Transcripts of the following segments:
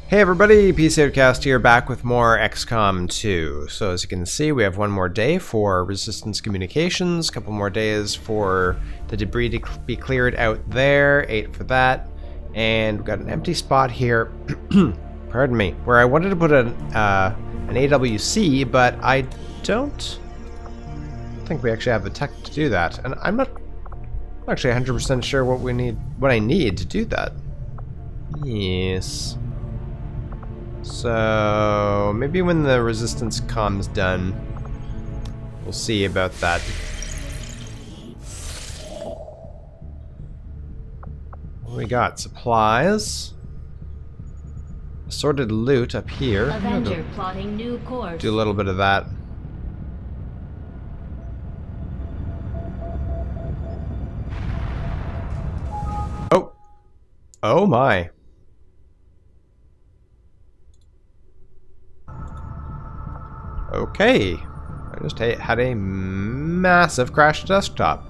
Hey everybody, PCOcast here, back with more XCOM 2. So as you can see, we have one more day for Resistance Communications, a couple more days for the debris to be cleared out there, 8 for that, and we've got an empty spot here, pardon me, where I wanted to put an AWC, but I don't think we actually have the tech to do that, and I'm not actually 100% sure what I need to do that. Yes. So maybe when the resistance com's done, we'll see about that. What we got? Supplies. Assorted loot up here. Avenger plotting new course. Do a little bit of that. Oh. Oh my. Okay, I just had a massive crash desktop.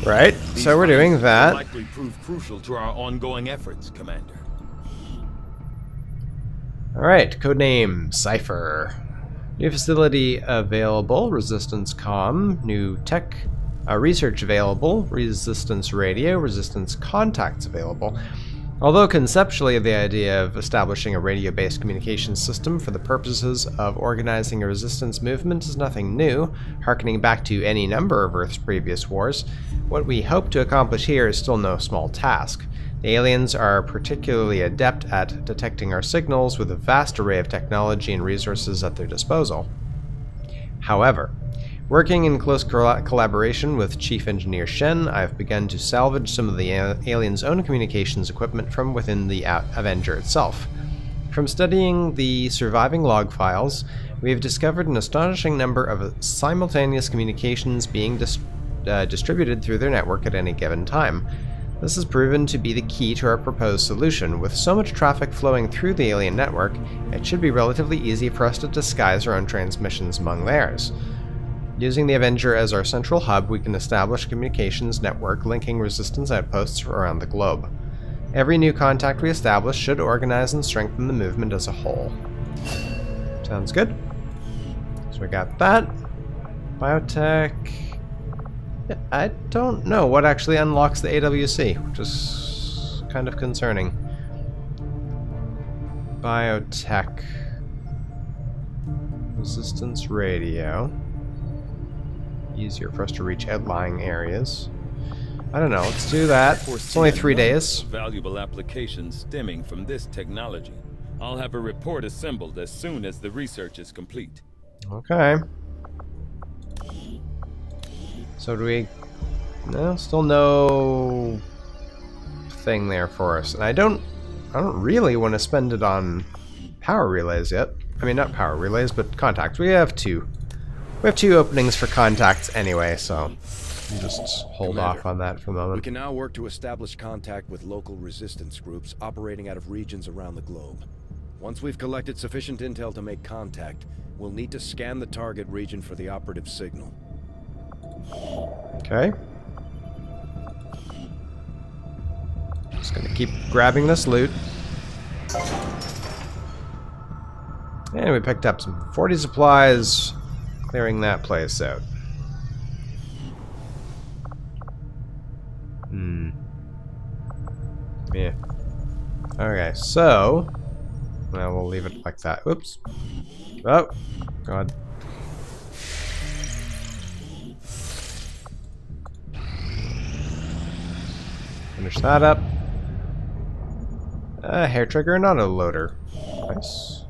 Right, so we're doing that. Likely prove crucial to our ongoing efforts, Commander. All right, codename Cypher. New facility available. Resistance comm. New tech. Research available. Resistance radio. Resistance contacts available. Although conceptually the idea of establishing a radio-based communication system for the purposes of organizing a resistance movement is nothing new, harkening back to any number of Earth's previous wars, what we hope to accomplish here is still no small task. The aliens are particularly adept at detecting our signals with a vast array of technology and resources at their disposal. However, working in close collaboration with Chief Engineer Shen, I've begun to salvage some of the aliens' own communications equipment from within the Avenger itself. From studying the surviving log files, we have discovered an astonishing number of simultaneous communications being distributed through their network at any given time. This has proven to be the key to our proposed solution. With so much traffic flowing through the alien network, it should be relatively easy for us to disguise our own transmissions among theirs. Using the Avenger as our central hub, we can establish a communications network linking resistance outposts around the globe. Every new contact we establish should organize and strengthen the movement as a whole. Sounds good. So we got that. Biotech. Yeah, I don't know what actually unlocks the AWC, which is kind of concerning. Biotech. Resistance radio. Easier for us to reach outlying areas. I don't know, let's do that. It's only 3 days. Valuable applications stemming from this technology. I'll have a report assembled as soon as the research is complete. Okay. So do we... No, still no thing there for us. And I don't really want to spend it on power relays yet. I mean, not power relays, but contacts. We have two. We have 2 openings for contacts anyway, so we'll just hold off on that for a moment. We can now work to establish contact with local resistance groups operating out of regions around the globe. Once we've collected sufficient intel to make contact, we'll need to scan the target region for the operative signal. Okay. Just gonna keep grabbing this loot. And we picked up some 40 supplies. Clearing that place out. Yeah. Okay, so... Well, we'll leave it like that. Oops. Oh, God. Finish that up. Hair trigger and auto loader. Nice.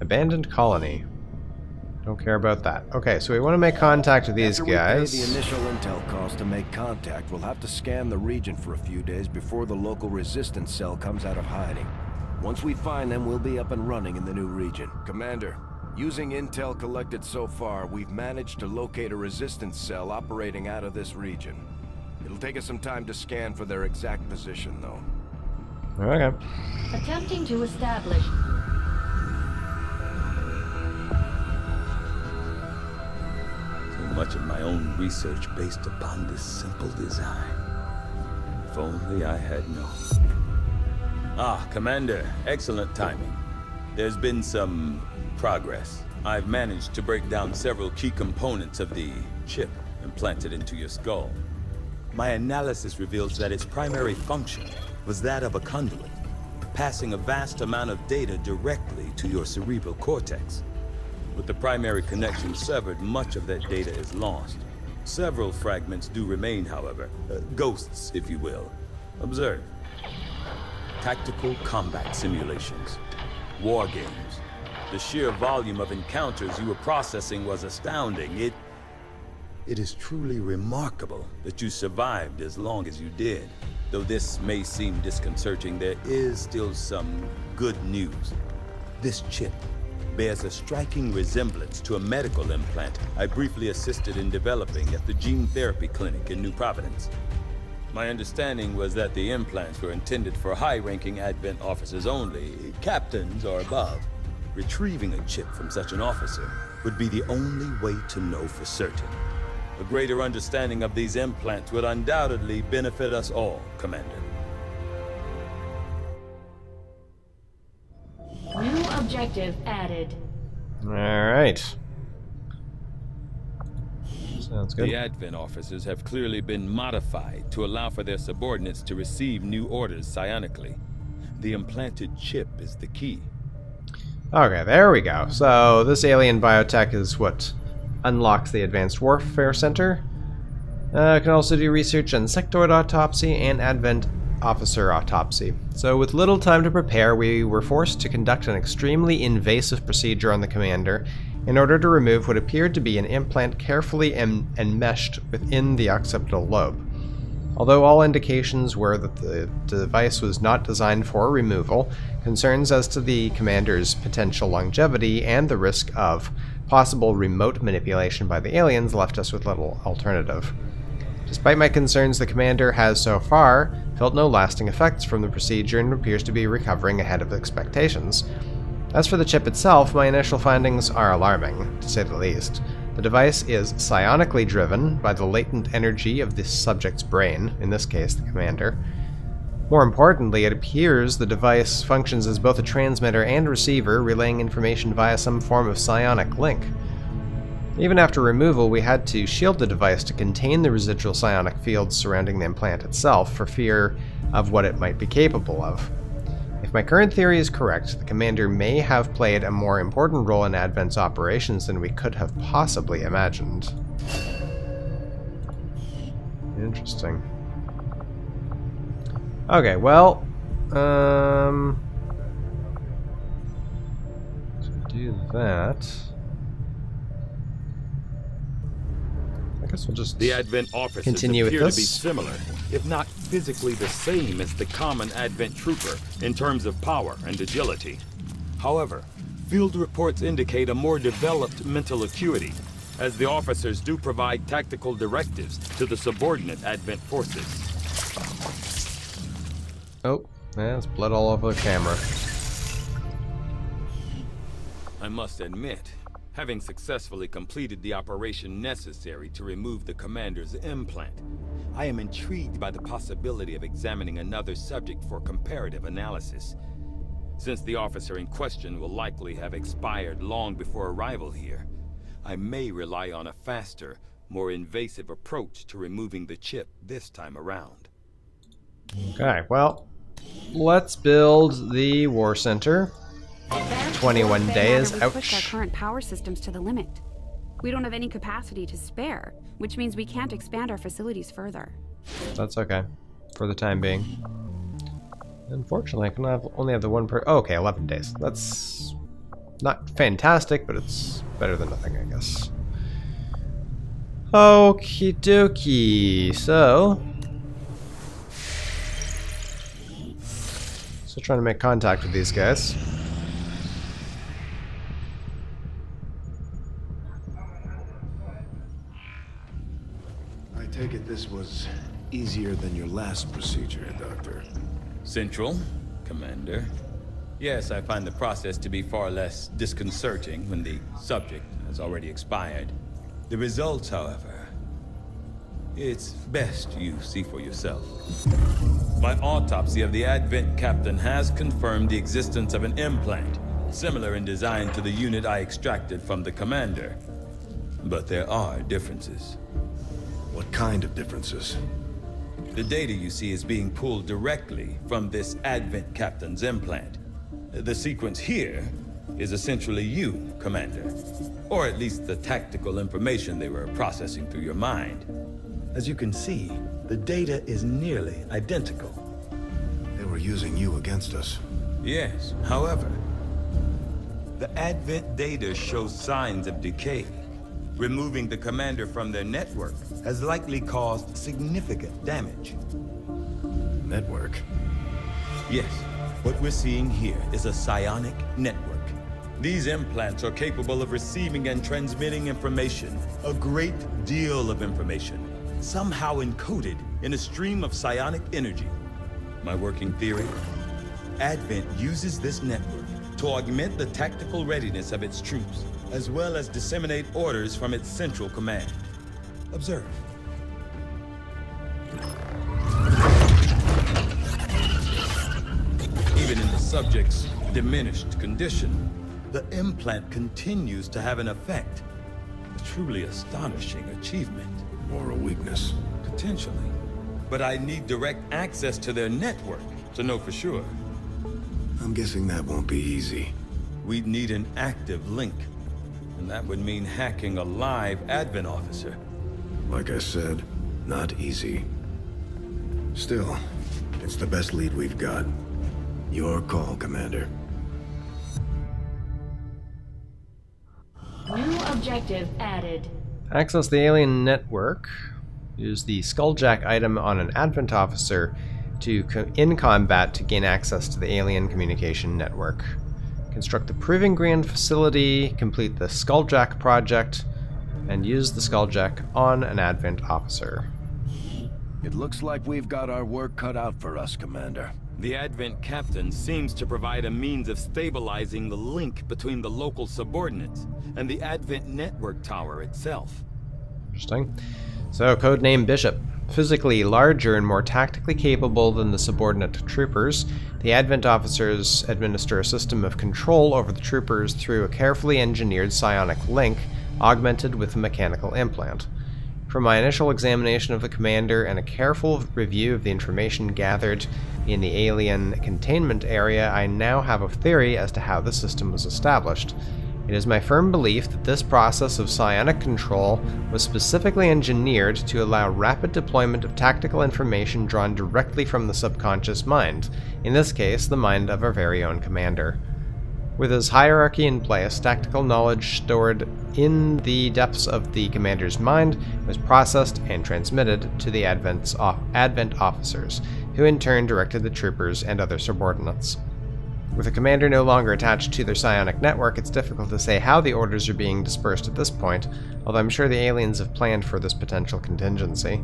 Abandoned colony. Don't care about that. Okay, so we want to make contact with these guys. After we pay the initial intel cost to make contact, we'll have to scan the region for a few days before the local resistance cell comes out of hiding. Once we find them, we'll be up and running in the new region. Commander, using intel collected so far, we've managed to locate a resistance cell operating out of this region. It'll take us some time to scan for their exact position, though. Okay. Attempting to establish. Much of my own research based upon this simple design. If only I had known. Ah, Commander, excellent timing. There's been some progress. I've managed to break down several key components of the chip implanted into your skull. My analysis reveals that its primary function was that of a conduit, passing a vast amount of data directly to your cerebral cortex. With the primary connection severed, much of that data is lost. Several fragments do remain, however, ghosts, if you will. Observe. Tactical combat simulations, war games. The sheer volume of encounters you were processing was astounding. It is truly remarkable that you survived as long as you did. Though this may seem disconcerting, there is still some good news. This chip bears a striking resemblance to a medical implant I briefly assisted in developing at the gene therapy clinic in New Providence. My understanding was that the implants were intended for high-ranking Advent officers only, captains or above. Retrieving a chip from such an officer would be the only way to know for certain. A greater understanding of these implants would undoubtedly benefit us all, Commander. New objective added. Alright. Sounds good. The Advent officers have clearly been modified to allow for their subordinates to receive new orders psionically. The implanted chip is the key. Okay, there we go. So this alien biotech is what unlocks the Advanced Warfare Center. Can also do research on sectoid autopsy and Advent officer autopsy. So with little time to prepare, we were forced to conduct an extremely invasive procedure on the commander in order to remove what appeared to be an implant carefully enmeshed within the occipital lobe. Although all indications were that the device was not designed for removal, concerns as to the commander's potential longevity and the risk of possible remote manipulation by the aliens left us with little alternative. Despite my concerns, the commander has so far felt no lasting effects from the procedure and appears to be recovering ahead of expectations. As for the chip itself, my initial findings are alarming, to say the least. The device is psionically driven by the latent energy of the subject's brain, in this case the commander. More importantly, it appears the device functions as both a transmitter and receiver, relaying information via some form of psionic link. Even after removal, we had to shield the device to contain the residual psionic fields surrounding the implant itself for fear of what it might be capable of. If my current theory is correct, the commander may have played a more important role in Advent's operations than we could have possibly imagined. Interesting. Okay, well, to do that, I guess we'll just The Advent officers continue with appear to be this. similar, if not physically the same as the common Advent trooper in terms of power and agility. However, field reports indicate a more developed mental acuity, as the officers do provide tactical directives to the subordinate Advent forces. Oh, yeah, there's blood all over the camera. I must admit, having successfully completed the operation necessary to remove the commander's implant, I am intrigued by the possibility of examining another subject for comparative analysis. Since the officer in question will likely have expired long before arrival here, I may rely on a faster, more invasive approach to removing the chip this time around. Okay, well, let's build the war center. 21 days, We pushed our ouch. current power systems to the limit. We don't have any capacity to spare, which means we can't expand our facilities further. That's okay, for the time being. Unfortunately, I can only have the one per... Oh, okay, 11 days. That's not fantastic, but it's better than nothing, I guess. Okie dokie, so... Still trying to make contact with these guys. I take it this was easier than your last procedure, Doctor. Central, Commander. Yes, I find the process to be far less disconcerting when the subject has already expired. The results, however, it's best you see for yourself. My autopsy of the Advent captain has confirmed the existence of an implant, similar in design to the unit I extracted from the commander. But there are differences. What kind of differences? The data you see is being pulled directly from this Advent captain's implant. The sequence here is essentially you, Commander. Or at least the tactical information they were processing through your mind. As you can see, the data is nearly identical. They were using you against us. Yes, however, the Advent data shows signs of decay. Removing the commander from their network has likely caused significant damage. Network? Yes, what we're seeing here is a psionic network. These implants are capable of receiving and transmitting information, a great deal of information, somehow encoded in a stream of psionic energy. My working theory? Advent uses this network to augment the tactical readiness of its troops, as well as disseminate orders from its central command. Observe. Even in the subject's diminished condition, the implant continues to have an effect. A truly astonishing achievement. Or a weakness? Potentially. But I need direct access to their network to know for sure. I'm guessing that won't be easy. We'd need an active link. And that would mean hacking a live Advent officer. Like I said, not easy. Still, it's the best lead we've got. Your call, Commander. New objective added. Access the alien network. Use the Skulljack item on an Advent officer in combat to gain access to the alien communication network. Construct the Proving Ground facility, complete the Skulljack project, and use the Skulljack on an Advent officer. It looks like we've got our work cut out for us, Commander. The Advent captain seems to provide a means of stabilizing the link between the local subordinates and the Advent network tower itself. Interesting. So, codename Bishop. Physically larger and more tactically capable than the subordinate troopers, the Advent officers administer a system of control over the troopers through a carefully engineered psionic link augmented with a mechanical implant. From my initial examination of the commander and a careful review of the information gathered in the alien containment area, I now have a theory as to how the system was established. It is my firm belief that this process of psionic control was specifically engineered to allow rapid deployment of tactical information drawn directly from the subconscious mind, in this case, the mind of our very own commander. With his hierarchy in place, tactical knowledge stored in the depths of the commander's mind was processed and transmitted to the Advent officers, who in turn directed the troopers and other subordinates. With a commander no longer attached to their psionic network, it's difficult to say how the orders are being dispersed at this point, although I'm sure the aliens have planned for this potential contingency.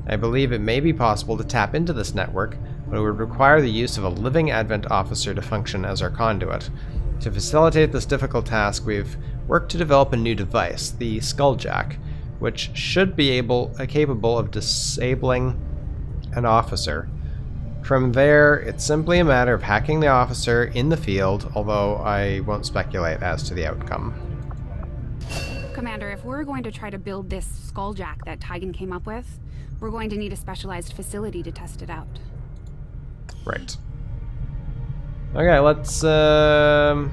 I believe it may be possible to tap into this network, but it would require the use of a living Advent officer to function as our conduit. To facilitate this difficult task, we've worked to develop a new device, the Skulljack, which should be capable of disabling an officer. From there, it's simply a matter of hacking the officer in the field, although I won't speculate as to the outcome. Commander, if we're going to try to build this Skulljack that Tygan came up with, we're going to need a specialized facility to test it out. Right. Okay, let's, I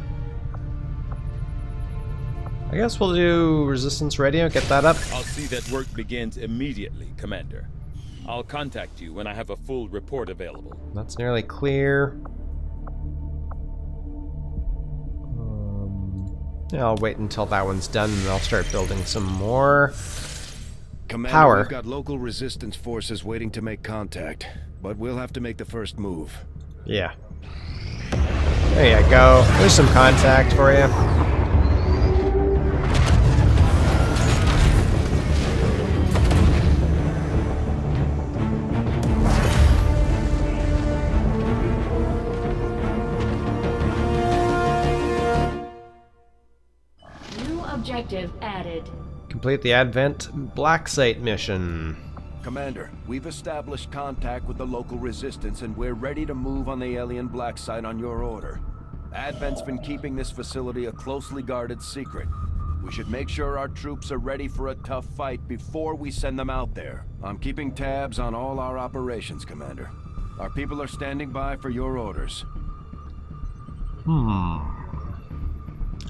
guess we'll do Resistance Radio, get that up. I'll see that work begins immediately, Commander. I'll contact you when I have a full report available. That's nearly clear. Yeah, I'll wait until that one's done and I'll start building some more. Commander, power. We've got local resistance forces waiting to make contact, but we'll have to make the first move. Yeah. There you go. There's some contact for you. New objective added. Complete the Advent Black Site mission. Commander, we've established contact with the local resistance and we're ready to move on the alien black site on your order. Advent's been keeping this facility a closely guarded secret. We should make sure our troops are ready for a tough fight before we send them out there. I'm keeping tabs on all our operations, Commander. Our people are standing by for your orders.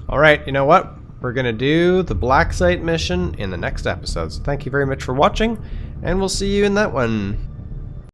Alright, you know what? We're gonna do the Black Site mission in the next episode. So thank you very much for watching, and we'll see you in that one.